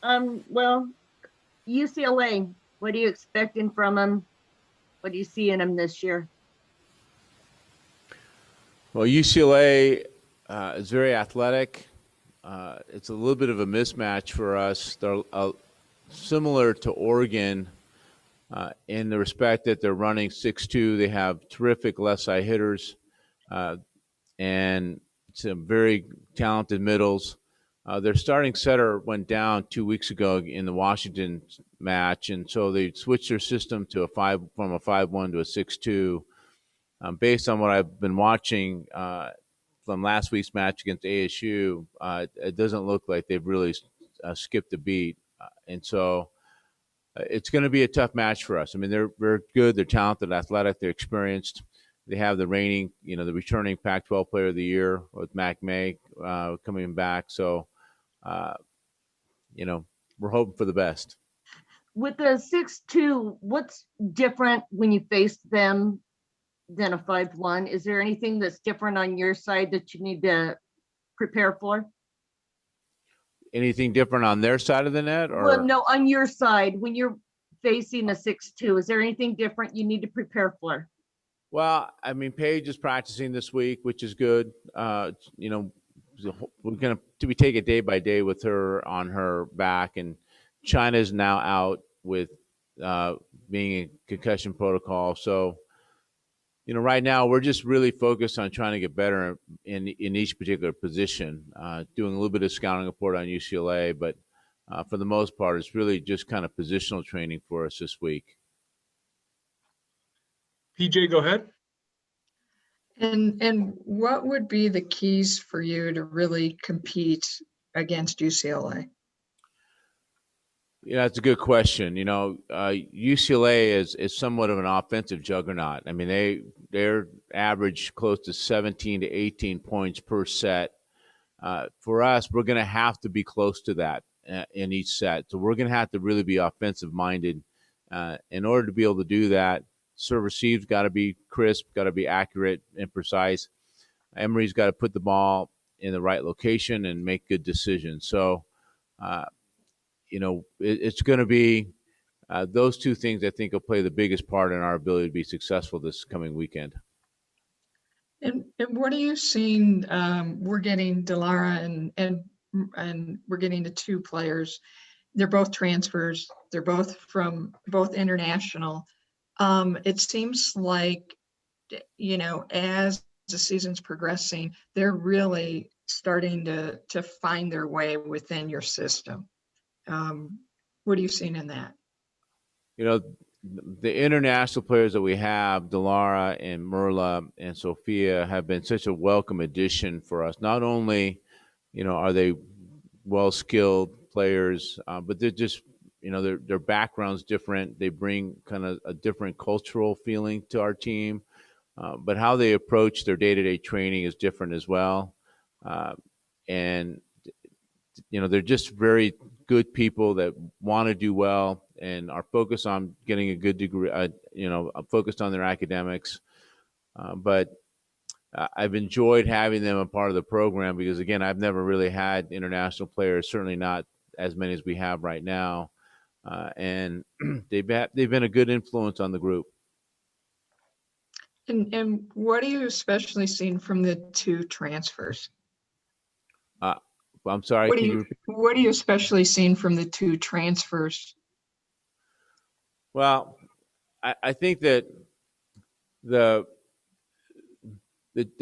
Well, UCLA, what are you expecting from them? What do you see in them this year? Well, UCLA is very athletic. It's a little bit of a mismatch for us. They're similar to Oregon in the respect that they're running 6-2. They have terrific left side hitters and some very talented middles. Their starting setter went down 2 weeks ago in the Washington match, and so they switched their system to from a 5-1 to a 6-2. Based on what I've been watching from last week's match against ASU, it doesn't look like they've really skipped a beat, and so it's going to be a tough match for us. I mean, they're good, they're talented, athletic, they're experienced. They have the reigning, the returning Pac-12 Player of the Year with Mac May coming back. So, we're hoping for the best. With the 6-2, what's different when you face them than a 5-1? Is there anything that's different on your side that you need to prepare for? Anything different on their side of the net, or? Well, no, on your side, when you're facing a 6-2, is there anything different you need to prepare for? Well, I mean, Paige is practicing this week, which is good. We're going to take it day by day with her on her back, and China is now out with being in concussion protocol. So, right now we're just really focused on trying to get better in each particular position, doing a little bit of scouting report on UCLA, but for the most part, it's really just kind of positional training for us this week. PJ, go ahead. And what would be the keys for you to really compete against UCLA? Yeah, it's a good question. UCLA is somewhat of an offensive juggernaut. I mean, they're average close to 17 to 18 points per set. For us, we're going to have to be close to that in each set. So we're going to have to really be offensive minded. In order to be able to do that, serve receive's got to be crisp, got to be accurate and precise. Emory's got to put the ball in the right location and make good decisions. So, it's going to be those two things I think will play the biggest part in our ability to be successful this coming weekend. And what are you seeing? We're getting Delara and we're getting the two players. They're both transfers. They're both international. It seems like, as the season's progressing, they're really starting to find their way within your system. What are you seeing in that? The international players that we have, Delara and Merla and Sophia, have been such a welcome addition for us. Not only, are they well-skilled players, but they're just, their background's different. They bring kind of a different cultural feeling to our team, but how they approach their day-to-day training is different as well. And they're just very good people that want to do well and are focused on getting a good degree, focused on their academics. But I've enjoyed having them a part of the program because, again, I've never really had international players, certainly not as many as we have right now. And they've been a good influence on the group. And what are you especially seeing from the two transfers? I'm sorry. What are you especially seeing from the two transfers? Well, I think that the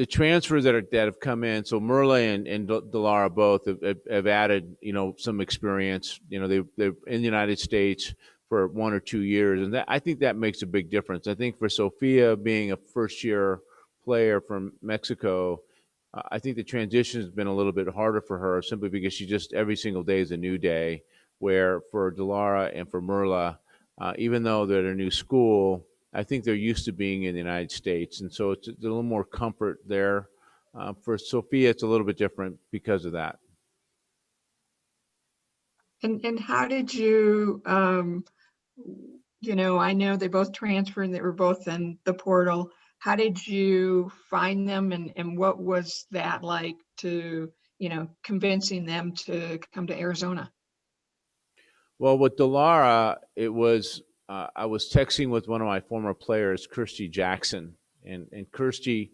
transfers that have come in. So Merle and Delara both have added, some experience. They're in the United States for 1 or 2 years, and I think that makes a big difference. I think for Sophia being a first-year player from Mexico, I think the transition has been a little bit harder for her simply because she just every single day is a new day. Where for Delara and for Merla, even though they're at a new school, I think they're used to being in the United States. And so it's a little more comfort there. For Sophia, it's a little bit different because of that. And how did you, I know they both transferred and they were both in the portal. How did you find them and what was that like to, convincing them to come to Arizona? Well, with Delara, it was I was texting with one of my former players, Kirsty Jackson, and Kirsty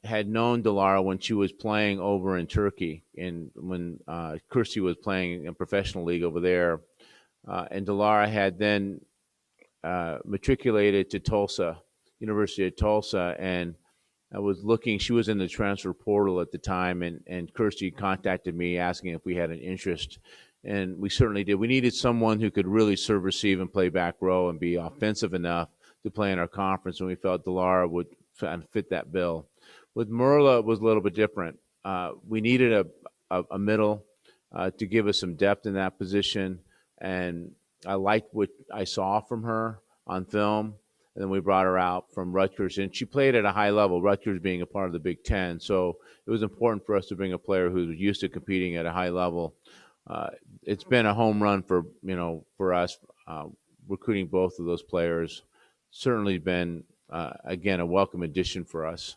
had known Delara when she was playing over in Turkey, and when Kirsty was playing in professional league over there, and Delara had then matriculated to Tulsa, University of Tulsa, and I was looking. She was in the transfer portal at the time, and Kirsty contacted me asking if we had an interest, and we certainly did. We needed someone who could really serve, receive, and play back row and be offensive enough to play in our conference, and we felt Delara would fit that bill. With Merla, it was a little bit different. We needed a middle to give us some depth in that position, and I liked what I saw from her on film. And then we brought her out from Rutgers, and she played at a high level, Rutgers being a part of the Big Ten. So it was important for us to bring a player who was used to competing at a high level. It's been a home run for us recruiting both of those players. Certainly been, again, a welcome addition for us.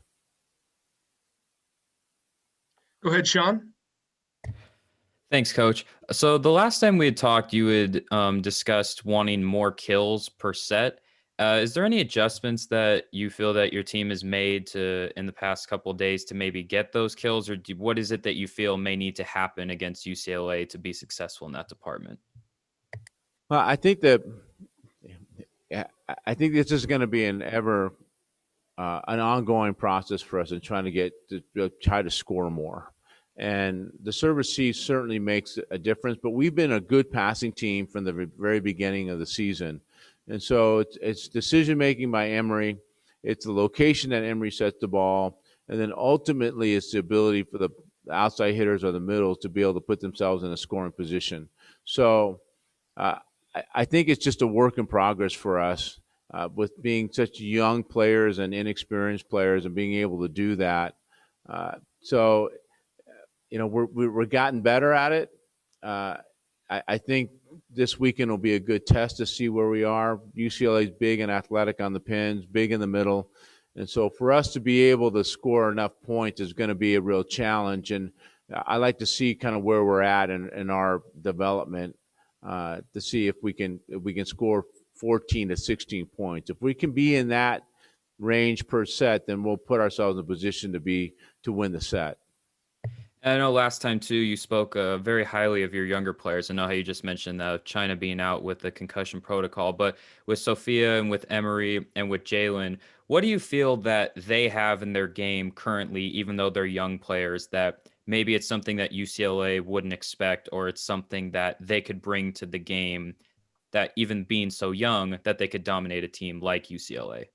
Go ahead, Sean. Thanks, Coach. So the last time we had talked, you had discussed wanting more kills per set. Is there any adjustments that you feel that your team has made in the past couple of days to maybe get those kills, or what is it that you feel may need to happen against UCLA to be successful in that department? Well, I think this is going to be an ongoing process for us in trying to try to score more. And the service C certainly makes a difference, but we've been a good passing team from the very beginning of the season. And so it's decision-making by Emory. It's the location that Emory sets the ball. And then ultimately it's the ability for the outside hitters or the middles to be able to put themselves in a scoring position. So I think it's just a work in progress for us with being such young players and inexperienced players and being able to do that. So we're gotten better at it. I think this weekend will be a good test to see where we are. UCLA's big and athletic on the pins, big in the middle. And so for us to be able to score enough points is going to be a real challenge. And I like to see kind of where we're at in our development to see if we can score 14 to 16 points. If we can be in that range per set, then we'll put ourselves in a position to win the set. I know last time too, you spoke very highly of your younger players. I know how you just mentioned China being out with the concussion protocol, but with Sophia and with Emory and with Jalen, what do you feel that they have in their game currently, even though they're young players, that maybe it's something that UCLA wouldn't expect, or it's something that they could bring to the game that even being so young that they could dominate a team like UCLA?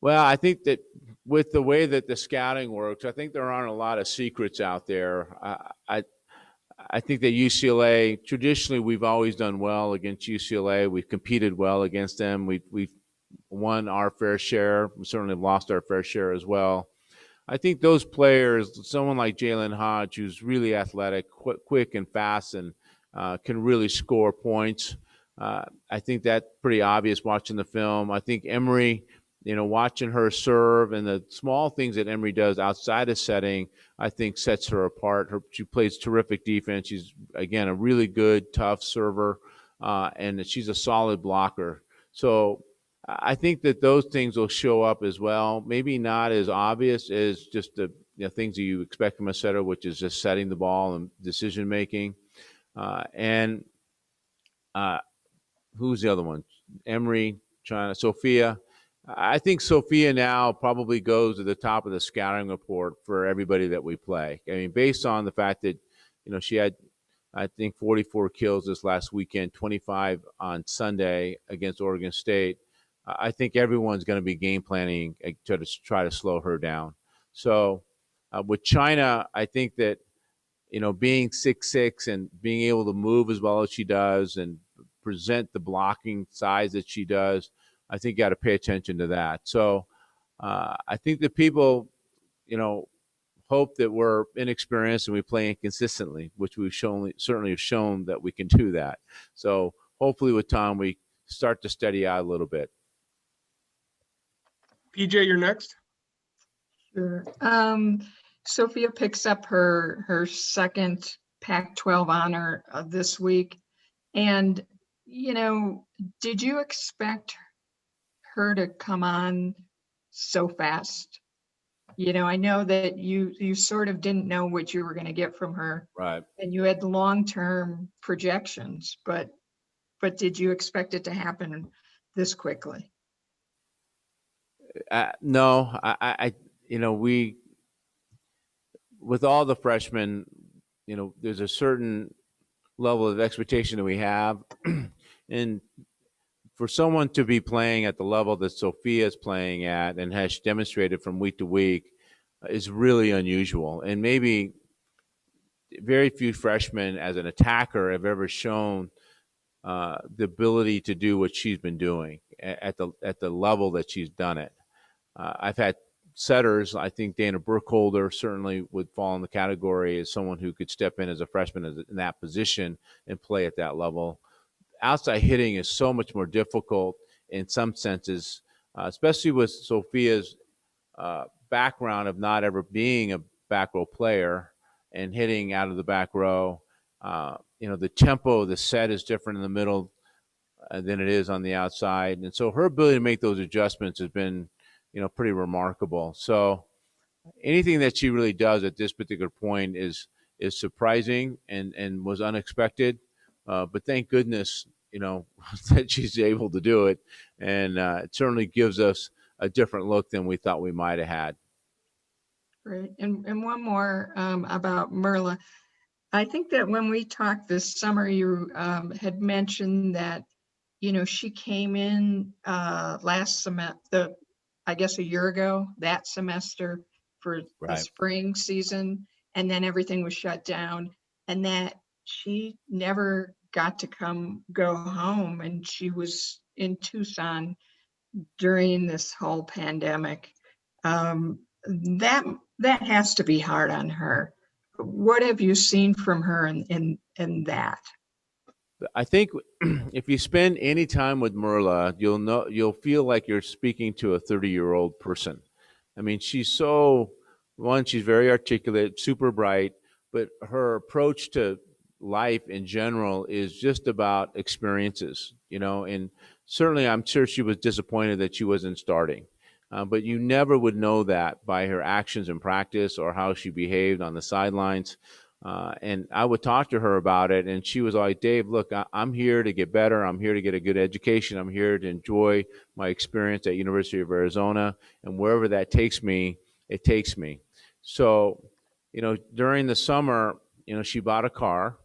Well, I think that with the way that the scouting works, I think there aren't a lot of secrets out there. I think that UCLA, traditionally, we've always done well against UCLA. We've competed well against them. We've won our fair share. We certainly lost our fair share as well. I think those players, someone like Jalen Hodge, who's really athletic, quick and fast, and can really score points. I think that's pretty obvious watching the film. I think Emory, watching her serve and the small things that Emory does outside of setting, I think sets her apart. She plays terrific defense. She's, again, a really good, tough server, and she's a solid blocker. So I think that those things will show up as well. Maybe not as obvious as just the things that you expect from a setter, which is just setting the ball and decision-making. Who's the other one? Emory, China, Sophia. I think Sophia now probably goes to the top of the scouting report for everybody that we play. I mean, based on the fact that, she had, I think, 44 kills this last weekend, 25 on Sunday against Oregon State. I think everyone's going to be game planning to try to slow her down. So with China, I think that, being 6'6" and being able to move as well as she does and present the blocking size that she does, I think you got to pay attention to that. So I think that people, hope that we're inexperienced and we play inconsistently, which we've certainly have shown that we can do that. So hopefully with time, we start to steady out a little bit. PJ, you're next. Sure. Sophia picks up her second Pac-12 honor this week. And, you know, did you expect her to come on so fast? You know, I know that you sort of didn't know what you were going to get from her, Right. and you had long-term projections, but did you expect it to happen this quickly? No, you know, with all the freshmen, you know, there's a certain level of expectation that we have. And for someone to be playing at the level that Sophia is playing at and has demonstrated from week to week is really unusual. And maybe very few freshmen as an attacker have ever shown the ability to do what she's been doing at the level that she's done it. I've had setters. I think Dana Burkholder certainly would fall in the category as someone who could step in as a freshman in that position and play at that level. Outside hitting is so much more difficult in some senses, especially with Sophia's background of not ever being a back row player and hitting out of the back row. You know, the tempo of the set is different in the middle than it is on the outside. And so her ability to make those adjustments has been, you know, pretty remarkable. So anything that she really does at this particular point is surprising and was unexpected. But thank goodness, you know, that she's able to do it. And it certainly gives us a different look than we thought we might have had. Great. And one more about Merla. I think that when we talked this summer, you had mentioned that, you know, she came in last semester, I guess a year ago, that semester for the Right. spring season, and then everything was shut down, and that she never got to go home, and she was in Tucson during this whole pandemic. That has to be hard on her. What have you seen from her in that? I think if you spend any time with Merla, you'll feel like you're speaking to a 30-year-old person. I mean, she's very articulate, super bright, but her approach to life in general is just about experiences, you know, and certainly I'm sure she was disappointed that she wasn't starting. But you never would know that by her actions in practice or how she behaved on the sidelines. And I would talk to her about it, and she was like, Dave, look, I'm here to get better. I'm here to get a good education. I'm here to enjoy my experience at University of Arizona, and wherever that takes me, it takes me. So, you know, during the summer, you know, she bought a car,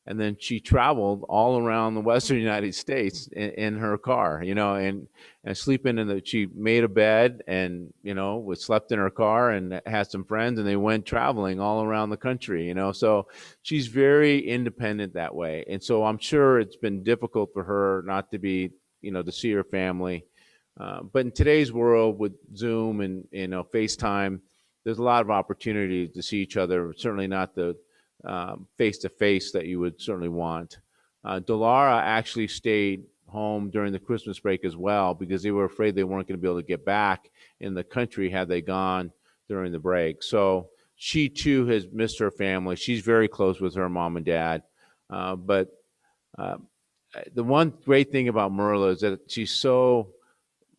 and then she traveled all around the Western United States in her car, you know, and sleeping she made a bed and, you know, slept in her car and had some friends, and they went traveling all around the country, you know, so she's very independent that way. And so I'm sure it's been difficult for her not to be, you know, to see her family. But in today's world with Zoom and, you know, FaceTime, there's a lot of opportunity to see each other, certainly not the face-to-face that you would certainly want. Delara actually stayed home during the Christmas break as well because they were afraid they weren't going to be able to get back in the country had they gone during the break. So she too has missed her family. She's very close with her mom and dad. But the one great thing about Merla is that she's so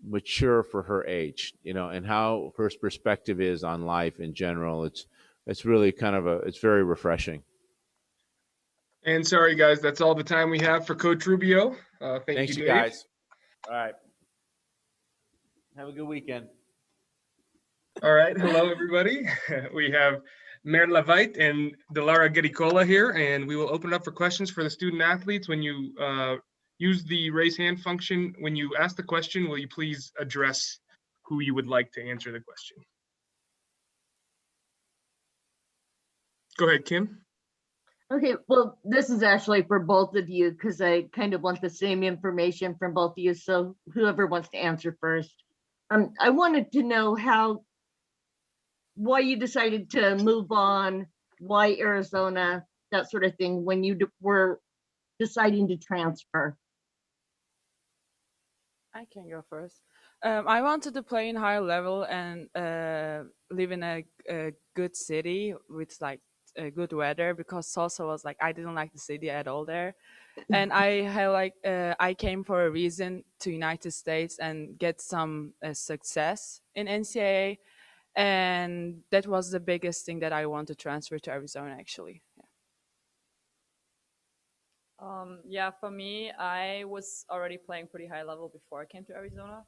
mature for her age, you know, and how her perspective is on life in general. It's really kind of it's very refreshing. And sorry, guys, that's all the time we have for Coach Rubio. Thanks, you, Dave. guys. All right. Have a good weekend. All right. Hello, everybody. We have Merla Veit and Delara Gedicola here, and we will open up for questions for the student athletes. When you use the raise hand function, when you ask the question, will you please address who you would like to answer the question? Go ahead, Kim. Okay, well, this is actually for both of you because I kind of want the same information from both of you. So whoever wants to answer first. I wanted to know why you decided to move on, why Arizona, that sort of thing, when you were deciding to transfer. I can go first. I wanted to play in higher level and live in a good city with like good weather because Tulsa was like I didn't like the city at all there, and I had like I came for a reason to United States and get some success in NCAA, and that was the biggest thing that I want to transfer to Arizona actually. Yeah. Yeah, for me, I was already playing pretty high level before I came to Arizona.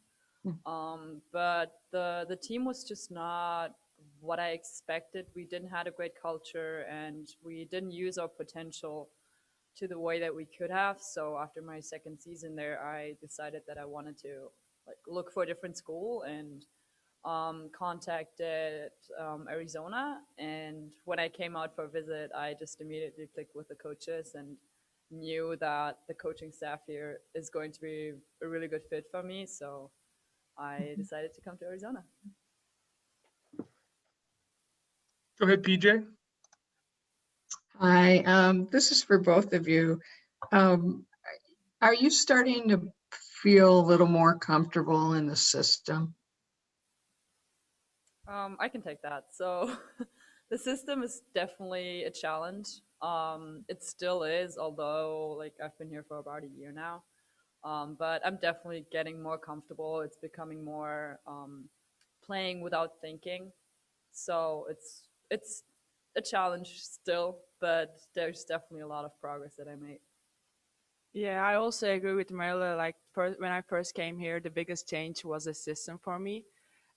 But the team was just not what I expected. We didn't have a great culture and we didn't use our potential to the way that we could have. So after my second season there, I decided that I wanted to like look for a different school and contacted Arizona. And when I came out for a visit, I just immediately clicked with the coaches and knew that the coaching staff here is going to be a really good fit for me. So I decided to come to Arizona. Go ahead, PJ. Hi, this is for both of you. Um, are you starting to feel a little more comfortable in the system? I can take that. So the system is definitely a challenge. It still is, although like I've been here for about a year now. But I'm definitely getting more comfortable. It's becoming more playing without thinking. So it's a challenge still, but there's definitely a lot of progress that I made. Yeah, I also agree with Marla. Like when I first came here, the biggest change was the system for me.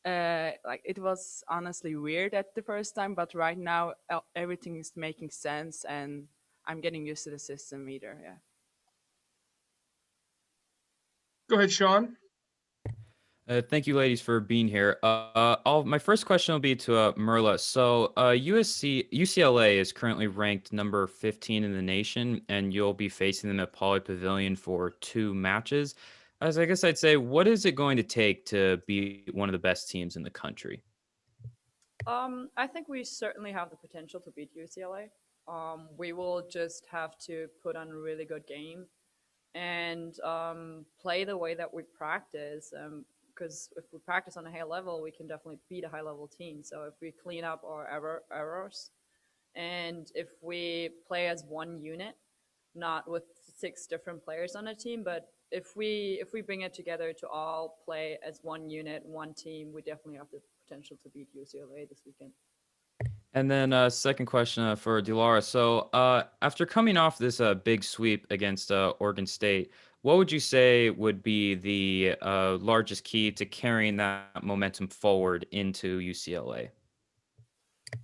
Like it was honestly weird at the first time, but right now everything is making sense, and I'm getting used to the system either. Yeah. Go ahead, Sean. Thank you, ladies, for being here. My first question will be to Merla. So, UCLA is currently ranked number 15 in the nation, and you'll be facing them at Pauley Pavilion for 2 matches. As I guess I'd say, what is it going to take to be one of the best teams in the country? I think we certainly have the potential to beat UCLA. We will just have to put on a really good game and play the way that we practice. Because if we practice on a high level, we can definitely beat a high level team. So if we clean up our errors and if we play as one unit, not with 6 different players on a team, but if we bring it together to all play as one unit, one team, we definitely have the potential to beat UCLA this weekend. And then second question for Dilara. So after coming off this big sweep against Oregon State, what would you say would be the largest key to carrying that momentum forward into UCLA?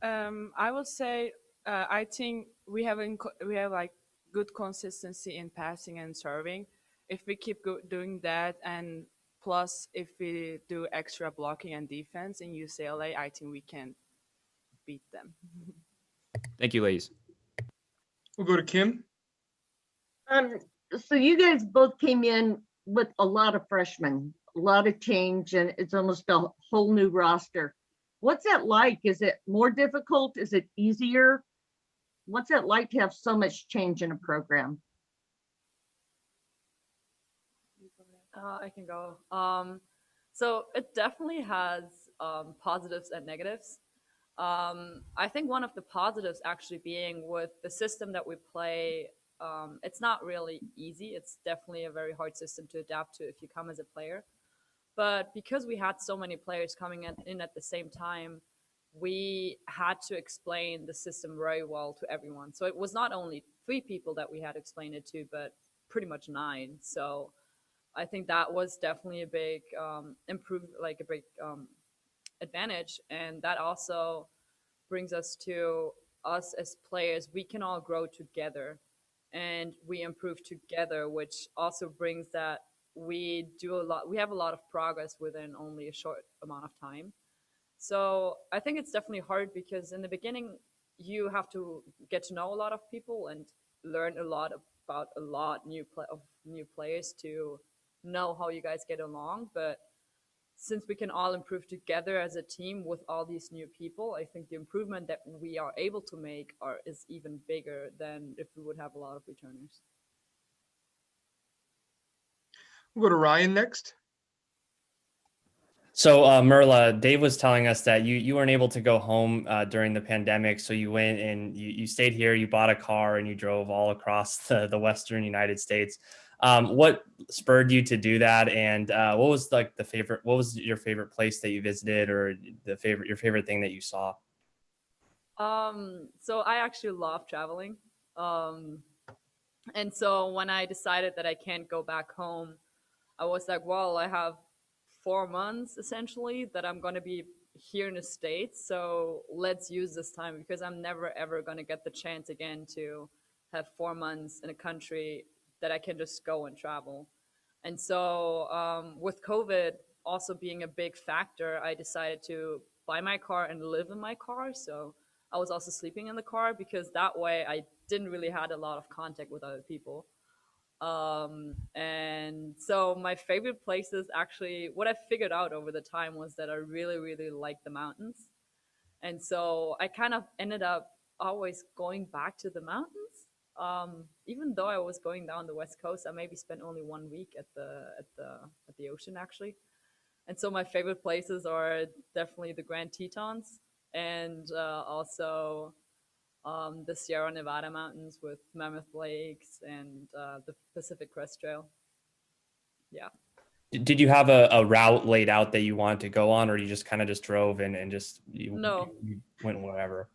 I would say I think we have like good consistency in passing and serving. If we keep doing that, and plus if we do extra blocking and defense in UCLA, I think we can beat them. Thank you, ladies. We'll go to Kim. Um, so you guys both came in with a lot of freshmen, a lot of change, and it's almost a whole new roster. What's that like? Is it more difficult? Is it easier? What's that like to have so much change in a program? I can go. So it definitely has positives and negatives. I think one of the positives actually being with the system that we play, it's not really easy. It's definitely a very hard system to adapt to if you come as a player. But because we had so many players coming in at the same time, we had to explain the system very well to everyone. So it was not only 3 people that we had to explain it to, but pretty much 9. So I think that was definitely a big a big advantage, and that also brings us to us as players. We can all grow together, and we improve together, which also brings that we do a lot. We have a lot of progress within only a short amount of time. So I think it's definitely hard because in the beginning you have to get to know a lot of people and learn a lot about a lot of new players to know how you guys get along. But since we can all improve together as a team with all these new people, I think the improvement that we are able to make is even bigger than if we would have a lot of returners. We'll go to Ryan next. So Merla, Dave was telling us that you weren't able to go home during the pandemic, so you went and you stayed here, you bought a car, and you drove all across the Western United States. What spurred you to do that, and what was like what was your favorite place that you visited, or your favorite thing that you saw? So I actually love traveling. Um, and so when I decided that I can't go back home, I was like, well, I have 4 months essentially that I'm going to be here in the States. So let's use this time because I'm never ever going to get the chance again to have 4 months in a country that I can just go and travel. And so with COVID also being a big factor, I decided to buy my car and live in my car. So I was also sleeping in the car because that way I didn't really had a lot of contact with other people. And so my favorite places actually, what I figured out over the time was that I really, really like the mountains. And so I kind of ended up always going back to the mountains. Even though I was going down the West Coast, I maybe spent only 1 week at the ocean actually. And so my favorite places are definitely the Grand Tetons and also the Sierra Nevada mountains with Mammoth Lakes and the Pacific Crest Trail. Yeah. Did you have a route laid out that you wanted to go on, or you just kind of just drove and just you went wherever?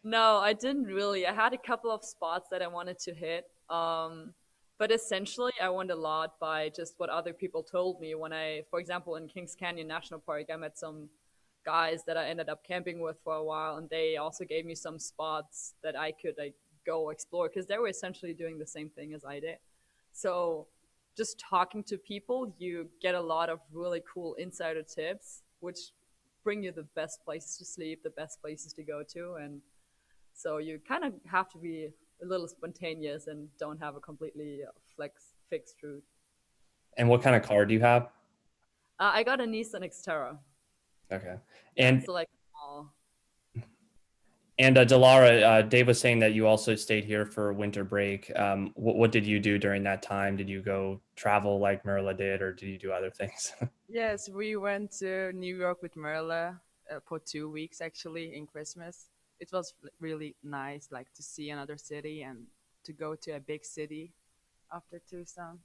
No, I didn't really. I had a couple of spots that I wanted to hit. But essentially, I went a lot by just what other people told me. When for example, in Kings Canyon National Park, I met some guys that I ended up camping with for a while, and they also gave me some spots that I could go explore because they were essentially doing the same thing as I did. So just talking to people, you get a lot of really cool insider tips, which bring you the best places to sleep, the best places to go to, and so you kind of have to be a little spontaneous and don't have a completely fixed route. And what kind of car do you have? I got a Nissan Xterra. Okay. And so like small. And Delara, Dave was saying that you also stayed here for winter break. What did you do during that time? Did you go travel like Merla did, or did you do other things? Yes, we went to New York with Merla for 2 weeks actually in Christmas. It was really nice, like to see another city and to go to a big city after Tucson.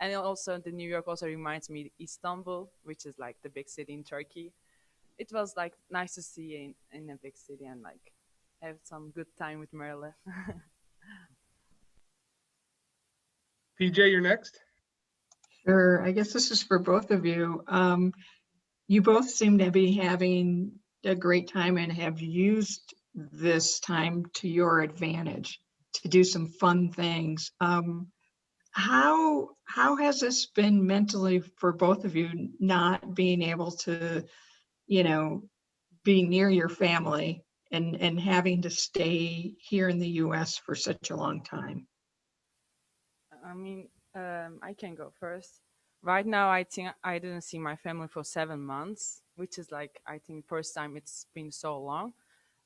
And also, the New York also reminds me Istanbul, which is like the big city in Turkey. It was like nice to see in a big city and like have some good time with Merla. PJ, you're next. Sure. I guess this is for both of you. You both seem to be having a great time and have used this time to your advantage to do some fun things. How has this been mentally for both of you, not being able to, be near your family and having to stay here in the US for such a long time? I mean, I can go first. Right now, I think I didn't see my family for 7 months, which is like, I think first time it's been so long.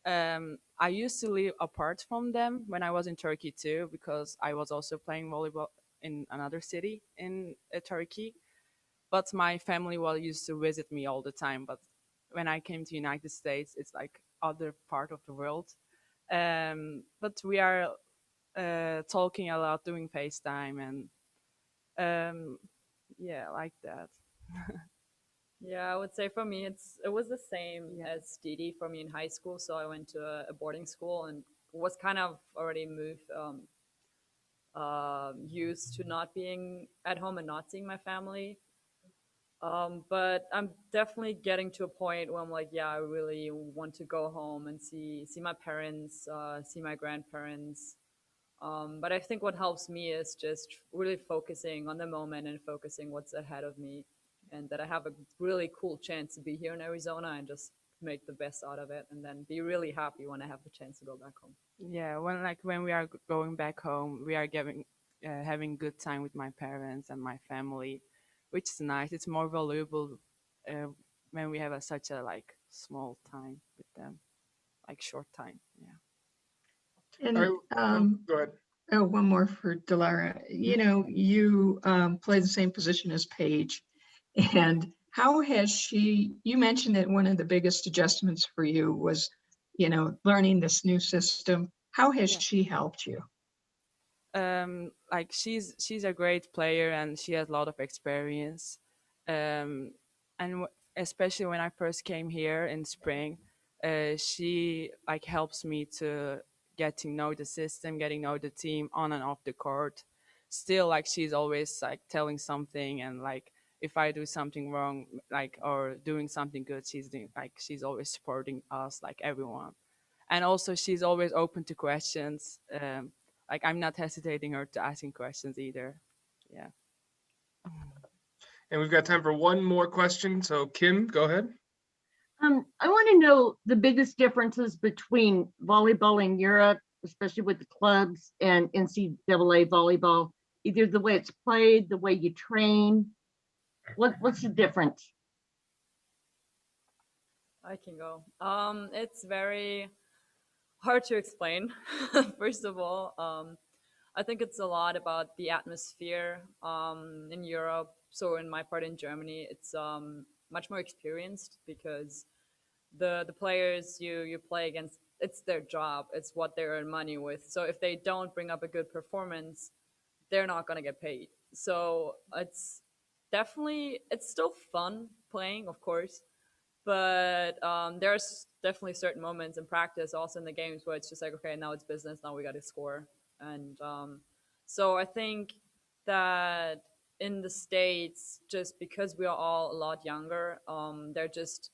I used to live apart from them when I was in Turkey too, because I was also playing volleyball in another city in Turkey. But my family used to visit me all the time. But when I came to United States, it's like other part of the world. But we are talking a lot, doing FaceTime, and yeah, like that. Yeah, I would say for me, it was the same as Didi for me in high school. So I went to a boarding school and was kind of already used to not being at home and not seeing my family. But I'm definitely getting to a point where I'm like, yeah, I really want to go home and see my parents, see my grandparents. But I think what helps me is just really focusing on the moment and focusing what's ahead of me, and that I have a really cool chance to be here in Arizona and just make the best out of it, and then be really happy when I have the chance to go back home. Yeah, when we are going back home, we are having good time with my parents and my family, which is nice. It's more valuable uh, when we have such a like small time with them, like short time. Yeah. And All right, go ahead. oh, one more for Delara. You play the same position as Paige, and How has she, you mentioned that one of the biggest adjustments for you was, learning this new system. How has Yeah. she helped you? Like she's a great player and she has a lot of experience. And especially when I first came here in spring, she like helps me to get to know the system, getting to know the team on and off the court. Still, like she's always like telling something, and like if I do something wrong, like or doing something good, she's always supporting us, like everyone. And also she's always open to questions. Like I'm not hesitating her to asking questions either. Yeah. And we've got time for one more question. So Kim, go ahead. I want to know the biggest differences between volleyball in Europe, especially with the clubs, and NCAA volleyball, either the way it's played, the way you train. What's the difference? I can go. It's very hard to explain. First of all, I think it's a lot about the atmosphere in Europe. So in my part in Germany, it's much more experienced because the players you play against, it's their job. It's what they earn money with. So if they don't bring up a good performance, they're not gonna get paid. So it's still fun playing, of course, but there's definitely certain moments in practice, also in the games, where it's just like, okay, now it's business. Now we got to score. And so I think that in the States, just because we are all a lot younger, there are just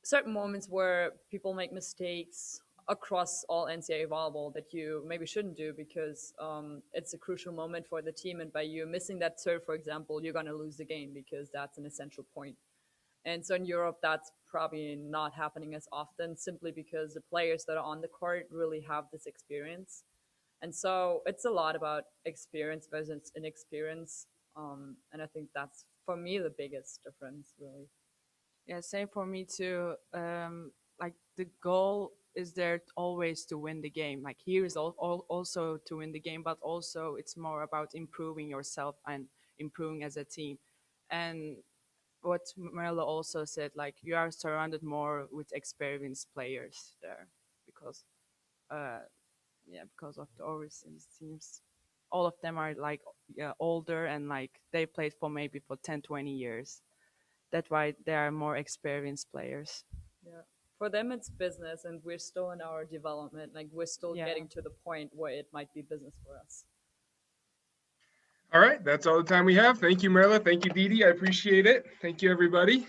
certain moments where people make mistakes across all NCAA volleyball that you maybe shouldn't do because it's a crucial moment for the team. And by you missing that serve, for example, you're going to lose the game because that's an essential point. And so in Europe, that's probably not happening as often simply because the players that are on the court really have this experience. And so it's a lot about experience versus inexperience. And I think that's, for me, the biggest difference, really. Yeah, same for me too. Like the goal is there always to win the game. Like here is also to win the game, but also it's more about improving yourself and improving as a team. And what Marilla also said, like you are surrounded more with experienced players there because, because of the overseas teams. All of them are like older and like they played for maybe for 10, 20 years. That's why there are more experienced players. Yeah. For them, it's business, and we're still in our development. Like we're still getting to the point where it might be business for us. All right, that's all the time we have. Thank you, Marla. Thank you, Didi. I appreciate it. Thank you, everybody.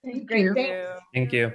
Thank Great, you. thanks. Thank you.